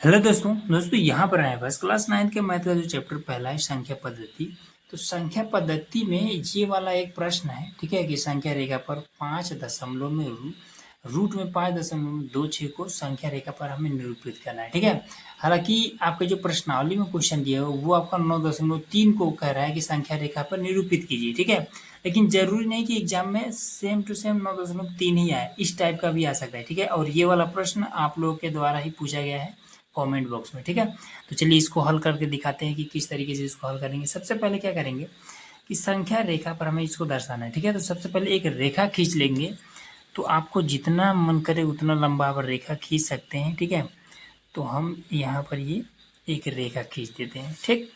Hello दोस्तों यहाँ पर आए बस क्लास 9 के मैथ का जो चैप्टर पहला है संख्या पद्धति। तो संख्या पद्धति में ये वाला एक प्रश्न है, ठीक है, कि संख्या रेखा पर 5 दशमलव में रूट में 5.26 को संख्या रेखा पर हमें निरूपित करना है, ठीक है। हालांकि आपके जो प्रश्नावली में क्वेश्चन दिया है वो आपका 9.3 को कह रहा है कि संख्या रेखा पर निरूपित कीजिए, ठीक है। लेकिन जरूरी नहीं कि एग्जाम में सेम टू सेम 9.3 ही आए, इस टाइप का भी आ सकता है, ठीक है। और ये वाला प्रश्न आप लोगों के द्वारा ही पूछा गया है कमेंट बॉक्स में, ठीक है। तो चलिए इसको हल करके दिखाते हैं कि किस तरीके से इसको हल करेंगे। सबसे पहले क्या करेंगे कि संख्या रेखा पर हमें इसको दर्शाना है, ठीक है। तो सबसे पहले एक रेखा खींच लेंगे। तो आपको जितना मन करे उतना लंबा आप रेखा खींच सकते हैं, ठीक है। तो हम यहाँ पर ये एक रेखा खींच देते हैं, ठीक।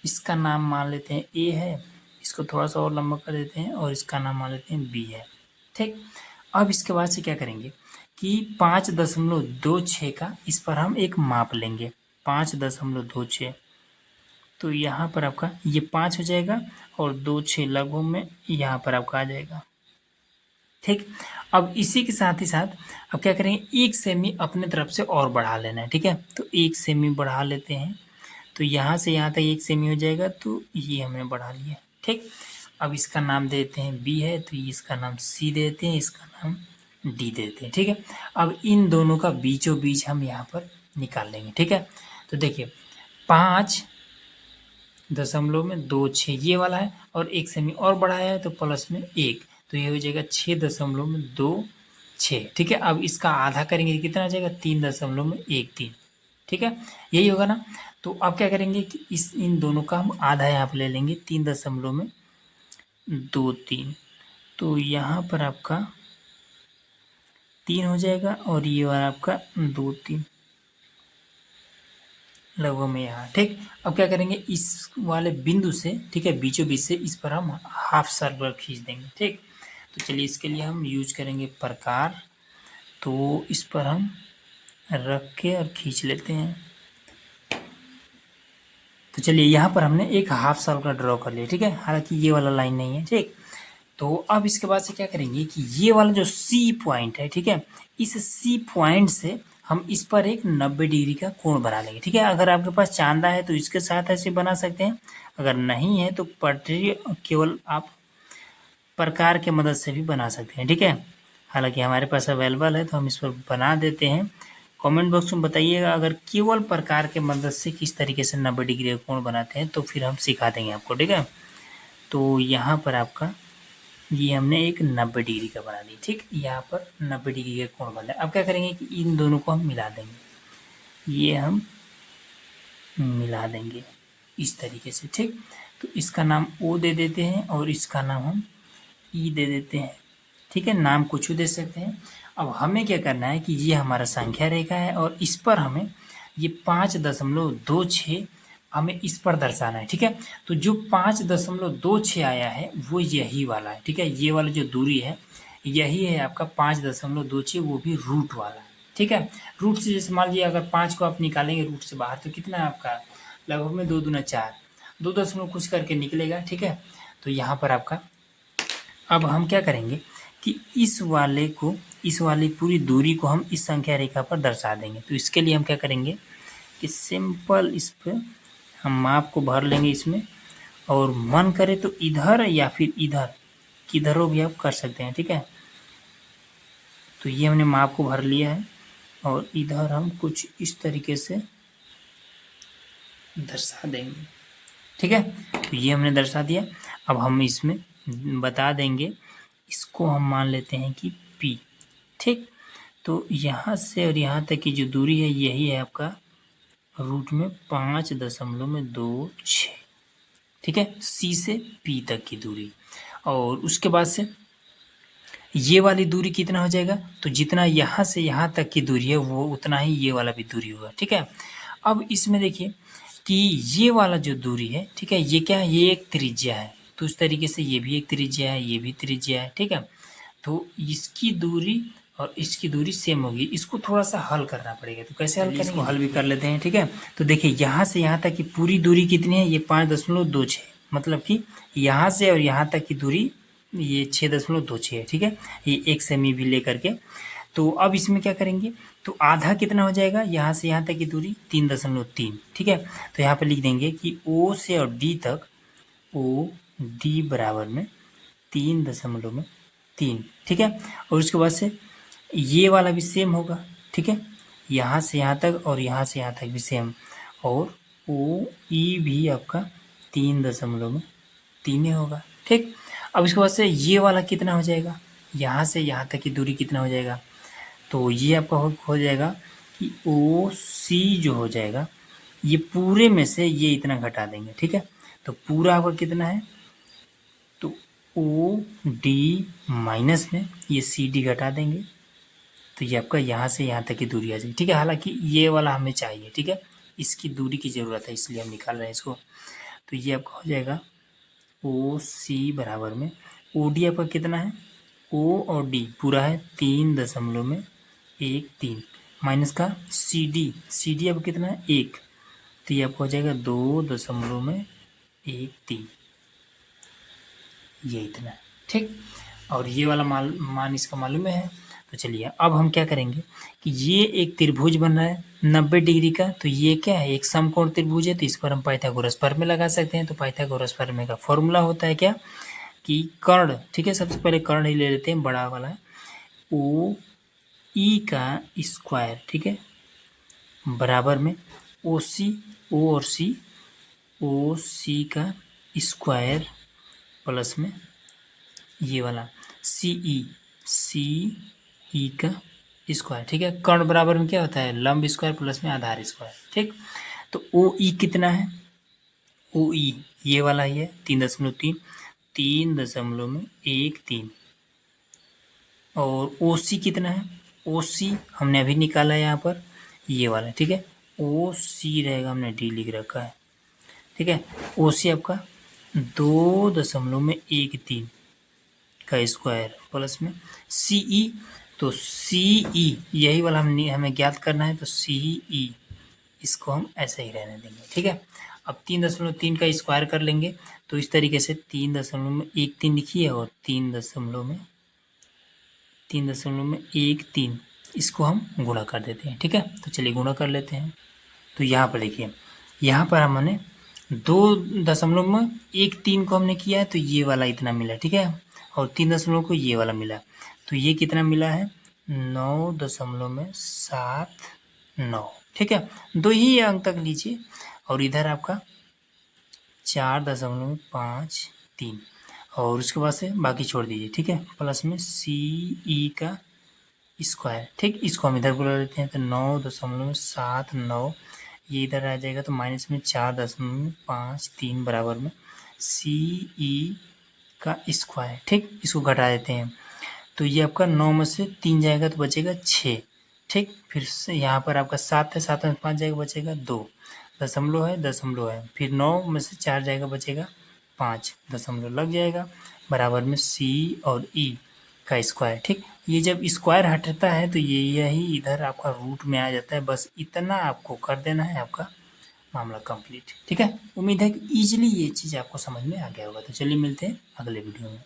इसका नाम मान लेते हैं ए है, इसको थोड़ा सा और लंबा कर देते हैं और इसका नाम मान लेते हैं बी है, ठीक। अब इसके बाद से क्या करेंगे कि 5.26 का इस पर हम एक माप लेंगे, 5.26। तो यहाँ पर आपका ये 5 हो जाएगा और 26 लगभग में यहाँ पर आपका आ जाएगा, ठीक। अब इसी के साथ ही साथ अब क्या करेंगे, 1 सेमी अपने तरफ से और बढ़ा लेना है, ठीक है। तो 1 सेमी बढ़ा लेते हैं। तो यहाँ से यहाँ तक 1 सेमी हो जाएगा, तो ये हमने बढ़ा लिया, ठीक। अब इसका नाम देते हैं बी है, तो इसका नाम सी देते हैं, इसका नाम डी देते हैं, ठीक है। अब इन दोनों का बीचों बीच हम यहाँ पर निकाल लेंगे, ठीक है। तो देखिए 5.26 ये वाला है और 1 सेमी और बढ़ाया है तो प्लस में 1, तो ये हो जाएगा 6.26, ठीक है। अब इसका आधा करेंगे तो कितना आ जाएगा, 3.13, ठीक है, यही होगा ना। तो अब क्या करेंगे कि इन दोनों का हम आधा यहाँ पर ले लेंगे, 3.23। तो यहाँ पर आपका 3 हो जाएगा और ये वाला आपका 2-3 लगभग में यहाँ, ठीक। अब क्या करेंगे इस वाले बिंदु से, ठीक है, बीचों बीच से इस पर हम हाफ सर्कल खींच देंगे, ठीक। तो चलिए इसके लिए हम यूज करेंगे प्रकार। तो इस पर हम रख के और खींच लेते हैं। तो चलिए यहाँ पर हमने एक हाफ सर्कल ड्रॉ कर लिया, ठीक है। हालांकि ये वाला लाइन नहीं है, ठीक। तो अब इसके बाद से क्या करेंगे कि ये वाला जो सी पॉइंट है, ठीक है, इस सी पॉइंट से हम इस पर एक 90 डिग्री का कोण बना लेंगे, ठीक है। अगर आपके पास चांदा है तो इसके साथ ऐसे बना सकते हैं, अगर नहीं है तो पटरी केवल आप प्रकार के मदद से भी बना सकते हैं, ठीक है। हालांकि हमारे पास अवेलेबल है तो हम इस पर बना देते हैं। कमेंट बॉक्स में बताइएगा अगर केवल प्रकार के मदद से किस तरीके से 90 डिग्री का कोण बनाते हैं, तो फिर हम सिखा देंगे आपको, ठीक है। तो यहाँ पर आपका ये हमने एक 90 डिग्री का बना दिया, ठीक। यहाँ पर 90 डिग्री का कोण बना। अब क्या करेंगे कि इन दोनों को हम मिला देंगे, ये हम मिला देंगे इस तरीके से, ठीक। तो इसका नाम ओ दे देते हैं और इसका नाम हम ई दे देते हैं, ठीक है। नाम कुछ भी दे सकते हैं। अब हमें क्या करना है कि ये हमारा संख्या रेखा है और इस पर हमें ये 5.26 हमें इस पर दर्शाना है, ठीक है। तो जो 5.26 आया है वो यही वाला है, ठीक है। ये वाला जो दूरी है यही है आपका 5.26, वो भी रूट वाला, ठीक है। रूट से जैसे मान लीजिए अगर 5 को आप निकालेंगे रूट से बाहर तो कितना है आपका, लगभग में 2 दूना 4, 2 दशमलव कुछ करके निकलेगा, ठीक है। तो यहाँ पर आपका अब हम क्या करेंगे कि इस वाली पूरी दूरी को हम इस संख्या रेखा पर दर्शा देंगे। तो इसके लिए हम क्या करेंगे कि सिंपल इस पर हम माप को भर लेंगे इसमें, और मन करे तो इधर या फिर इधर किधरों भी आप कर सकते हैं, ठीक है। तो ये हमने माप को भर लिया है और इधर हम कुछ इस तरीके से दर्शा देंगे, ठीक है। तो ये हमने दर्शा दिया। अब हम इसमें बता देंगे, इसको हम मान लेते हैं कि P, ठीक। तो यहाँ से और यहाँ तक की जो दूरी है यही है आपका रूट में 5.26, ठीक है, C से P तक की दूरी। और उसके बाद से ये वाली दूरी कितना हो जाएगा, तो जितना यहाँ से यहाँ तक की दूरी है वो उतना ही ये वाला भी दूरी होगा, ठीक है। अब इसमें देखिए कि ये वाला जो दूरी है, ठीक है, ये क्या है, ये एक त्रिज्या है। तो उस तरीके से ये भी एक त्रिज्या है, ये भी त्रिज्या है, ठीक है। तो इसकी दूरी और इसकी दूरी सेम होगी। इसको थोड़ा सा हल करना पड़ेगा। तो कैसे हल करेंगे, इसको हल भी कर लेते हैं, ठीक है। तो देखिए यहाँ से यहाँ तक की पूरी दूरी कितनी है, ये 5.26, मतलब कि यहाँ से और यहाँ तक की दूरी ये 6.26 है, ठीक है। ये 1 सेमी भी ले करके। तो अब इसमें क्या करेंगे तो आधा कितना हो जाएगा, यहाँ से यहाँ तक की दूरी 3.3, ठीक है। तो यहाँ पे लिख देंगे कि ओ से और डी तक, ओ डी बराबर में 3.3, ठीक है। और उसके बाद से ये वाला भी सेम होगा, ठीक है, यहाँ से यहाँ तक और यहाँ से यहाँ तक भी सेम, और ओ ई भी आपका 3.3 होगा, ठीक। अब इसके बाद से ये वाला कितना हो जाएगा, यहाँ से यहाँ तक की दूरी कितना हो जाएगा, तो ये आपका हो जाएगा कि ओ सी जो हो जाएगा, ये पूरे में से ये इतना घटा देंगे, ठीक है। तो पूरा आपका कितना है, तो ओ डी माइनस में ये सी डी घटा देंगे, तो ये आपका यहाँ से यहाँ तक की दूरी आ जाएगी, ठीक है। हालांकि ये वाला हमें चाहिए, ठीक है, इसकी दूरी की ज़रूरत है इसलिए हम निकाल रहे हैं इसको। तो ये आपका हो जाएगा ओ सी बराबर में, ओ डी आपका कितना है, ओ और डी पूरा है 3.13 माइनस का सी डी अब कितना है 1, तो ये आपको हो जाएगा 2.13, ये इतना, ठीक। और ये वाला मान इसका मालूम है। तो चलिए अब हम क्या करेंगे कि ये एक त्रिभुज बन रहा है 90 डिग्री का, तो ये क्या है, एक समकोण त्रिभुज है, तो इस पर हम पाइथागोरस प्रमेय लगा सकते हैं। तो पाइथागोरस प्रमेय का फॉर्मूला होता है क्या, कि कर्ण, ठीक है, सबसे पहले कर्ण ही ले लेते हैं, बड़ा वाला ओ ई का स्क्वायर, ठीक है, बराबर में ओ सी, ओ और सी, ओ सी का स्क्वायर प्लस में ये वाला सी ई का स्क्वायर, ठीक है। कर्ण बराबर में क्या होता है, लंब स्क्वायर प्लस में आधार स्क्वायर, ठीक। तो ओ ई कितना है, ओ ई ये वाला ही है 3.13, और ओ सी कितना है, ओ सी हमने अभी निकाला है यहाँ पर, ये वाला, ठीक है। ओ सी रहेगा, हमने डी लिख रखा है, ठीक है। ओ सी आपका 2.13 का स्क्वायर प्लस में सी ई, तो सी ई यही वाला हमें ज्ञात करना है, तो सी ई इसको हम ऐसे ही रहने देंगे, ठीक है। अब 3.3 का स्क्वायर कर लेंगे, तो इस तरीके से 3.13 लिखिए, और 3.13 इसको हम गुणा कर देते हैं, ठीक है। तो चलिए गुणा कर लेते हैं। तो यहाँ पर देखिए, यहाँ पर हमने 2.13 को हमने किया है, तो ये वाला इतना मिला, ठीक है, और 3 को ये वाला मिला, तो ये कितना मिला है 9.79, ठीक है। दो ही अंक तक लीजिए, और इधर आपका 4.53, और उसके बाद से बाकी छोड़ दीजिए, ठीक है, प्लस में सी ई का स्क्वायर, ठीक। इसको हम इधर बुला लेते हैं, तो 9.79 ये इधर आ जाएगा, तो माइनस में 4.53 बराबर में सी ई का स्क्वायर, ठीक। इसको घटा देते हैं, तो ये आपका 9 में से 3 जाएगा तो बचेगा 6, ठीक। फिर से यहाँ पर आपका 7 है, 7 में 5 जाएगा बचेगा 2, दशमलव है, फिर 9 में से 4 जाएगा बचेगा 5, दशमलव लग जाएगा, बराबर में सी और ई का स्क्वायर, ठीक। ये जब स्क्वायर हटता है तो ये यही इधर आपका रूट में आ जाता है, बस इतना आपको कर देना है, आपका मामला कंप्लीट, ठीक है। उम्मीद है कि ईजिली ये चीज़ आपको समझ में आ गया होगा। तो चलिए मिलते हैं अगले वीडियो में।